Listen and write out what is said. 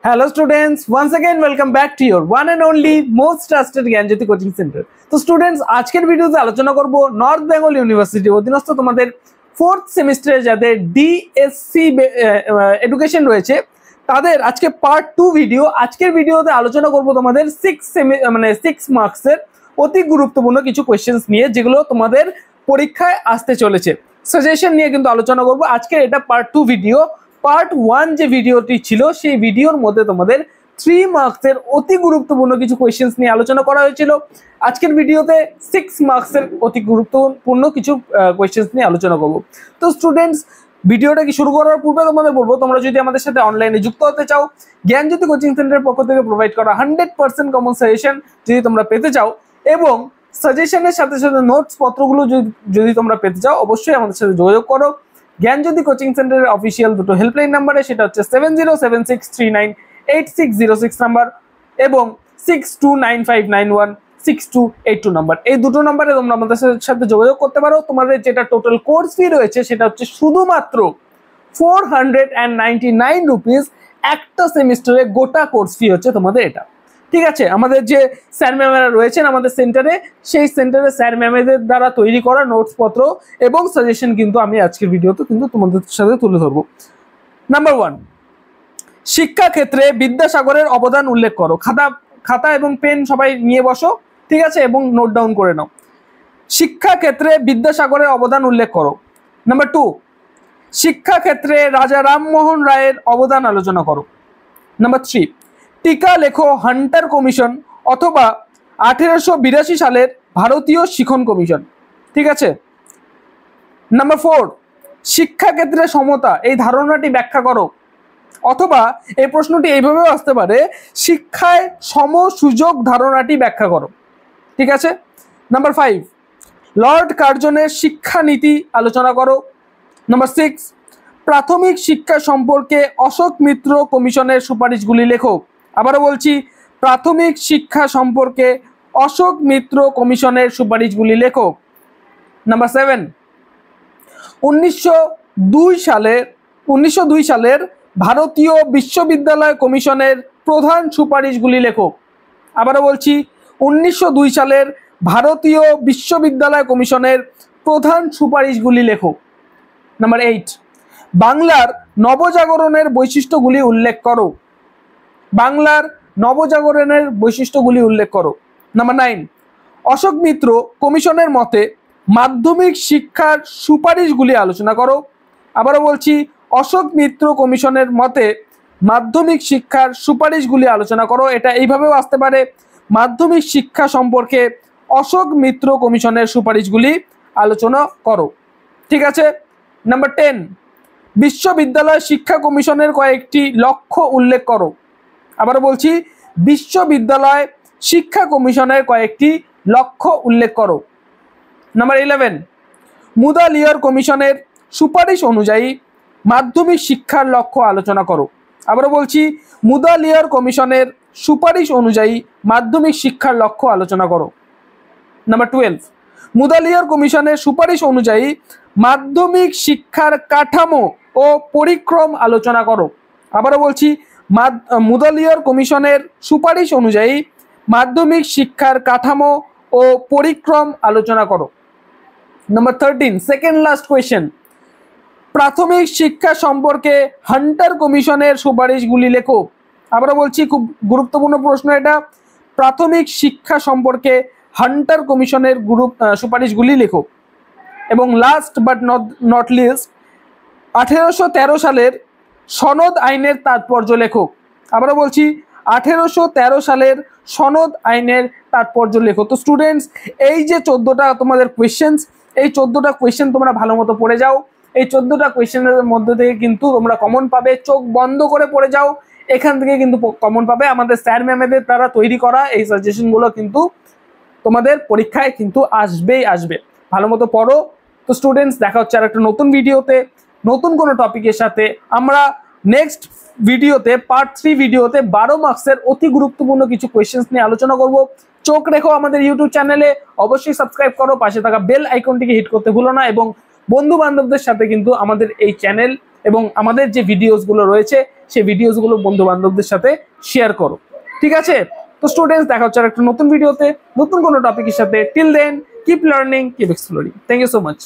Hello students, once again welcome back to your one and only most trusted Gyanjyoti coaching centre. তো students আজকের ভিডিওতে আলোচনা করব north Bengal university অধীনস্থ তোমাদের 4th সেমিস্টারে যাদের ডিএসসি এডুকেশন রয়েছে তাদের আজকে পার্ট 2 ভিডিও। আজকের ভিডিওতে আলোচনা করব তোমাদের 6 মার্কসের অতি গুরুত্বপূর্ণ কিছু কোশ্চেন্স নিয়ে যেগুলো তোমাদের পরীক্ষায় আসতে চলেছে। সাজেশন নিয়ে কিন্তু আলোচনা করব। আজকে এটা পার্ট 2 ভিডিও। পার্ট 1 যে ভিডিওটি ছিল সেই ভিডিওর মধ্যে তোমাদের 3 মার্কসের অতি গুরুত্বপূর্ণ কিছু কোশ্চেন্স নিয়ে আলোচনা করা হয়েছিল। আজকের ভিডিওতে 6 মার্কসের অতি গুরুত্বপূর্ণ কিছু কোশ্চেন্স নিয়ে আলোচনা করব। তো স্টুডেন্টস ভিডিওটা কি শুরু করার পূর্বে তোমাদের বলবো, তোমরা যদি আমাদের সাথে অনলাইনে যুক্ত হতে চাও, জ্ঞানজ্যোতি কোচিং সেন্টারের পক্ষ থেকে প্রোভাইড করা 100% কমন সাজেশন যদি তোমরা পেতে চাও এবং সাজেশনের সাথে সাথে নোটস পত্রগুলো যদি তোমরা পেতে চাও, অবশ্যই আমাদের সাথে যোগাযোগ করো। জ্ঞানজ্যোতি কোচিং সেন্টারের অফিসিয়াল দুটো হেল্পলাইন নাম্বারে, সেটা হচ্ছে 7076398606 নাম্বার এবং 6295916282 নাম্বার। এই দুটো নাম্বারে তোমরা আমাদের সাথে যোগাযোগ করতে পারো। তোমাদের যেটা টোটাল কোর্স ফি রয়েছে সেটা হচ্ছে শুধুমাত্র 499 রুপিস একটা সেমিস্টারে। গোটা কোর্স ফি হচ্ছে তোমাদের এটা, ঠিক আছে। আমাদের যে স্যার ম্যামেরা রয়েছেন আমাদের সেন্টারে, সেই সেন্টারে স্যার ম্যামেদের দ্বারা তৈরি করা নোটস পত্র এবং সাজেশন কিন্তু আমি আজকের ভিডিওতে কিন্তু তোমাদের সাথে তুলে ধরবো। নাম্বার 1, শিক্ষা ক্ষেত্রে বিদ্যাসাগরের অবদান উল্লেখ করো। খাতা এবং পেন সবাই নিয়ে বসো, ঠিক আছে, এবং নোট ডাউন করে নাও। শিক্ষা ক্ষেত্রে বিদ্যাসাগরের অবদান উল্লেখ করো। নাম্বার 2, শিক্ষা ক্ষেত্রে রাজা রামমোহন রায়ের অবদান আলোচনা করো। নাম্বার 3, টিকা লেখো হান্টার কমিশন অথবা 1882 সালের ভারতীয় শিখন কমিশন, ঠিক আছে। নাম্বার 4, শিক্ষাক্ষেত্রে সমতা এই ধারণাটি ব্যাখ্যা করো, অথবা এই প্রশ্নটি এইভাবেও আসতে পারে, শিক্ষায় সম সুযোগ ধারণাটি ব্যাখ্যা করো, ঠিক আছে। নাম্বার 5, লর্ড কার্জনের শিক্ষানীতি আলোচনা করো। নাম্বার 6, প্রাথমিক শিক্ষা সম্পর্কে অশোক মিত্র কমিশনের সুপারিশগুলি লেখো। আবারও বলছি, প্রাথমিক শিক্ষা সম্পর্কে অশোক মিত্র কমিশনের সুপারিশগুলি লেখো। নাম্বার 7, 1902 সালের ভারতীয় বিশ্ববিদ্যালয় কমিশনের প্রধান সুপারিশগুলি লেখো। আবারও বলছি, 1902 সালের ভারতীয় বিশ্ববিদ্যালয় কমিশনের প্রধান সুপারিশগুলি লেখো। নাম্বার 8, বাংলার নবজাগরণের বৈশিষ্ট্যগুলি উল্লেখ করো। বাংলার নবজাগরণের বৈশিষ্ট্যগুলি উল্লেখ করো। নাম্বার 9, অশোক মিত্র কমিশনের মতে মাধ্যমিক শিক্ষার সুপারিশগুলি আলোচনা করো। আবারও বলছি, অশোক মিত্র কমিশনের মতে মাধ্যমিক শিক্ষার সুপারিশগুলি আলোচনা করো। এটা এইভাবেও আসতে পারে, মাধ্যমিক শিক্ষা সম্পর্কে অশোক মিত্র কমিশনের সুপারিশগুলি আলোচনা করো, ঠিক আছে। নাম্বার 10, বিশ্ববিদ্যালয় শিক্ষা কমিশনের কয়েকটি লক্ষ্য উল্লেখ করো। আবারও বলছি, বিশ্ববিদ্যালয় শিক্ষা কমিশনের কয়েকটি লক্ষ্য উল্লেখ করো। নাম্বার 11, মুদালিয়ার কমিশনের সুপারিশ অনুযায়ী মাধ্যমিক শিক্ষার লক্ষ্য আলোচনা করো। আবারও বলছি, মুদালিয়ার কমিশনের সুপারিশ অনুযায়ী মাধ্যমিক শিক্ষার লক্ষ্য আলোচনা করো। নাম্বার 12, মুদালিয়ার কমিশনের সুপারিশ অনুযায়ী মাধ্যমিক শিক্ষার কাঠামো ও পরিক্রম আলোচনা করো। আবারও বলছি, মুদালিয়ার কমিশনের সুপারিশ অনুযায়ী মাধ্যমিক শিক্ষার কাঠামো ও পরিক্রম আলোচনা করো। নাম্বার 13, সেকেন্ড লাস্ট কোয়েশ্চেন, প্রাথমিক শিক্ষা সম্পর্কে হান্টার কমিশনের সুপারিশগুলি লেখো। আবারও বলছি, খুব গুরুত্বপূর্ণ প্রশ্ন এটা, প্রাথমিক শিক্ষা সম্পর্কে হান্টার কমিশনের সুপারিশগুলি লেখো। এবং লাস্ট বাট নট লিস্ট, 1813 সালের সনদ আইনের তাৎপর্য লেখো। আবারও বলছি, 1813 সালের সনদ আইনের তাৎপর্য লেখো। তো স্টুডেন্টস, এই যে 14টা তোমাদের কোয়েশ্চেন্স, এই 14টা কোয়েশ্চেন তোমরা ভালো মতো পড়ে যাও। এই 14টা কোয়েশ্চেনের মধ্যে থেকে কিন্তু তোমরা কমন পাবে। চোখ বন্ধ করে পড়ে যাও, এখান থেকে কিন্তু কমন পাবে। আমাদের স্যার ম্যামেদের দ্বারা তৈরি করা এই সাজেশনগুলো কিন্তু তোমাদের পরীক্ষায় কিন্তু আসবেই আসবে। ভালো মতো পড়ো। তো স্টুডেন্টস, দেখা হচ্ছে আর একটা নতুন ভিডিওতে, নতুন কোনো টপিকের সাথে। আমরা নেক্সট ভিডিওতে পার্ট 3 ভিডিওতে 12 মার্কসের অতি গুরুত্বপূর্ণ কিছু কোয়েশ্চেন্স নিয়ে আলোচনা করব। চোখ রেখো আমাদের ইউটিউব চ্যানেলে, অবশ্যই সাবস্ক্রাইব করো, পাশে থাকা বেল আইকনটিকে হিট করতে ভুলো না, এবং বন্ধু বান্ধবদের সাথে কিন্তু আমাদের এই চ্যানেল এবং আমাদের যে ভিডিওসগুলো রয়েছে সেই ভিডিওসগুলো বন্ধু বান্ধবদের সাথে শেয়ার করো। ঠিক আছে, তো স্টুডেন্টস দেখা হচ্ছে আর একটা নতুন ভিডিওতে নতুন কোনো টপিকের সাথে। Till then keep learning, keep exploring. Thank you so much.